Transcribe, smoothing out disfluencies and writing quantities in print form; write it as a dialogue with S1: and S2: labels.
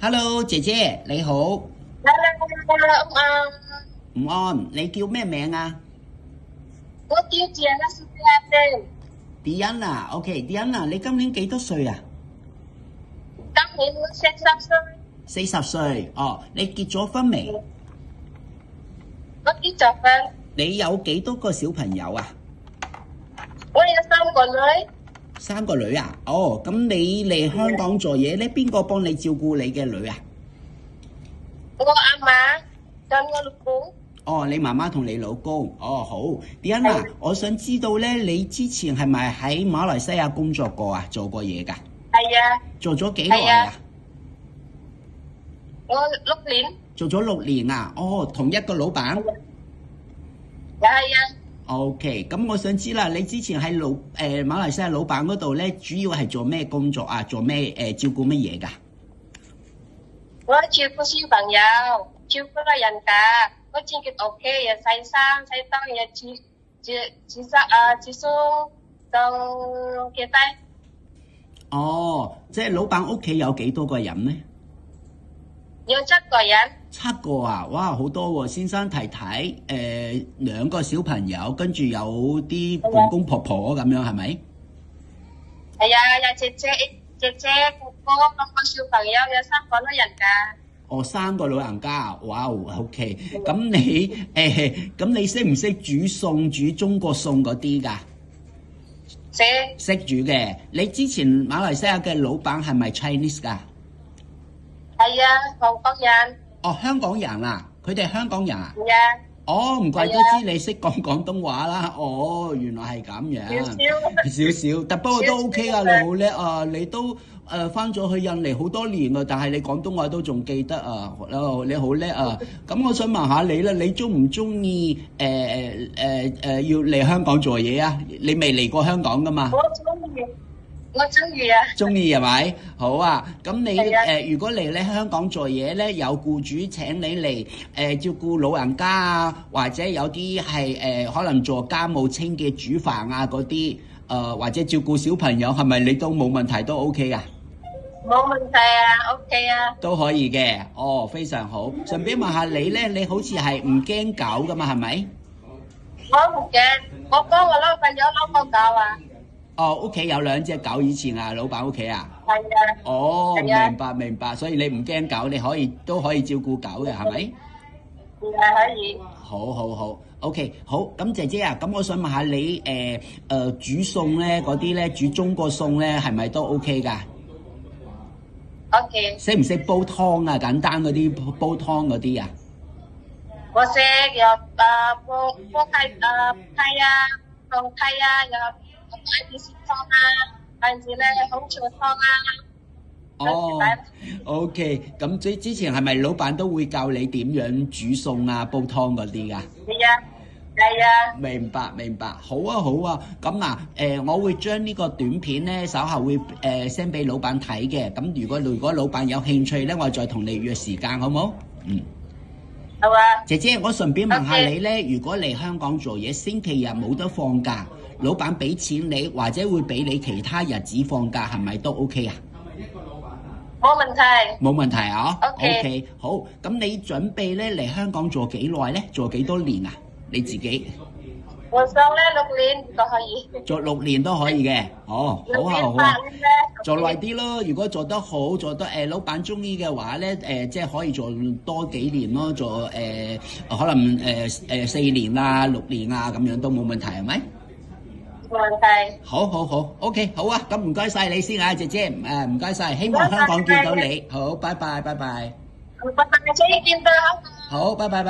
S1: Hello，姐姐你好。
S2: Hello，
S1: 午安，你叫咩名啊
S2: 我叫Diana？Diana，OK，Diana，
S1: 你今年幾多歲啊？
S2: 今年40歲。
S1: 40歲，哦，你結咗婚未？
S2: 我結咗婚，
S1: 你有幾多個小朋友啊
S2: 我有3個女。
S1: ？3個女啊？哦，咁你嚟香港做嘢咧，邊個幫你照顧你嘅女啊？
S2: 我阿媽跟我老公。
S1: 哦，你媽媽同你老公。哦，好。Diana，我想知道咧，你之前係咪喺馬來西亞工作過啊？做過嘢㗎？
S2: 係啊。
S1: 做咗幾耐啊？
S2: 我6年。
S1: 做咗6年啊？哦，同一個老闆？
S2: 係啊。
S1: OK，咁我想知啦，你之前喺馬來西亞老闆嗰度咧，主要係做咩工作啊？做咩照顧乜嘢㗎？
S2: 我照顧小朋友，照顧老人家，我自己屋企又洗衫、洗衫又煮餸，仲記得。
S1: 哦，即係老闆屋企有幾多個人呢？
S2: 有7個人。
S1: 7個啊！哇，好多喎、先生太太2個小朋友，跟住有啲公公婆婆咁樣，係咪？
S2: 係啊，有姐姐、哥哥，2個小朋友，有3個老人家。
S1: 哦，3個老人家，哇 ，OK。咁你識唔識煮餸、煮中國餸嗰啲㗎？識煮嘅。你之前馬來西亞嘅老闆係咪 Chinese 㗎？
S2: 係啊，香港人。
S1: 哦，香港人啊，佢哋係香港人啊。
S2: 係啊。
S1: 哦，唔怪得知你識講廣東話啦。哦，原來係咁樣。少少，但不過都 OK 啊，你好叻啊！你都翻咗去印尼好多年啦，但係你廣東話都仲記得啊！你好叻啊！咁我想問下你啦，你中唔中意要嚟香港做嘢啊？你未嚟過香港噶嘛？
S2: 我中意啊！
S1: 中意係咪？好啊！咁你如果嚟香港做嘢咧，有僱主請你嚟照顧老人家啊，或者有啲係可能做家務清潔煮飯啊嗰啲，或者照顧小朋友，係咪你都冇問題都 OK 啊？
S2: 冇問題啊 ，OK 啊。
S1: 都可以嘅，哦，非常好。順便問下你咧，你好似係唔驚狗噶嘛？係咪？
S2: 我唔驚，我幫我老闆有2個狗啊。
S1: 哦，屋企有2隻狗，以前啊，老闆屋企啊。
S2: 係啊。
S1: 哦，明白，所以你唔驚狗，你都可以照顧狗嘅，係咪？
S2: 係可以。
S1: 好 ，OK， 好。咁姐姐啊，咁我想問下你煮餸咧嗰啲咧，煮中國餸咧係咪都 OK 㗎？
S2: OK。
S1: 識唔識煲湯啊？簡單嗰啲煲湯嗰啲啊？
S2: 我識有煲雞煲雞啊，有海鮮湯啊，跟住咧紅菜湯啊。
S1: 哦 ，OK， 咁之前係咪老闆都會教你點樣煮餸啊、煲湯嗰啲㗎？
S2: 係啊。
S1: 明白，好啊。咁嗱，我會將呢個短片咧稍後會send 俾老闆睇嘅。咁如果老闆有興趣咧，我再同你約時間，好冇？
S2: 好啊。
S1: 姐姐，我順便問下你咧，如果嚟香港做嘢，星期日冇得放假，老闆俾錢你，或者會俾你其他日子放假，係咪都 OK 啊？冇問題啊 ，OK， 好。咁你準備咧嚟香港做幾耐咧？做幾多年啊？你自己？
S2: 我想咧6年都可以。
S1: 做6年都可以嘅。哦，好啊。
S2: 8年咧。
S1: 做耐啲咯，如果做得好，做得老闆中意嘅話咧，即係可以做多幾年咯，做可能4年啊、6年啊咁樣都冇問題，係咪？
S2: 冇問題。
S1: 好，OK， 好啊，咁唔該晒你先啊，姐姐，唔該晒，希望香港見到你，好，拜拜。
S2: 拜拜，再見到。
S1: 好，拜拜。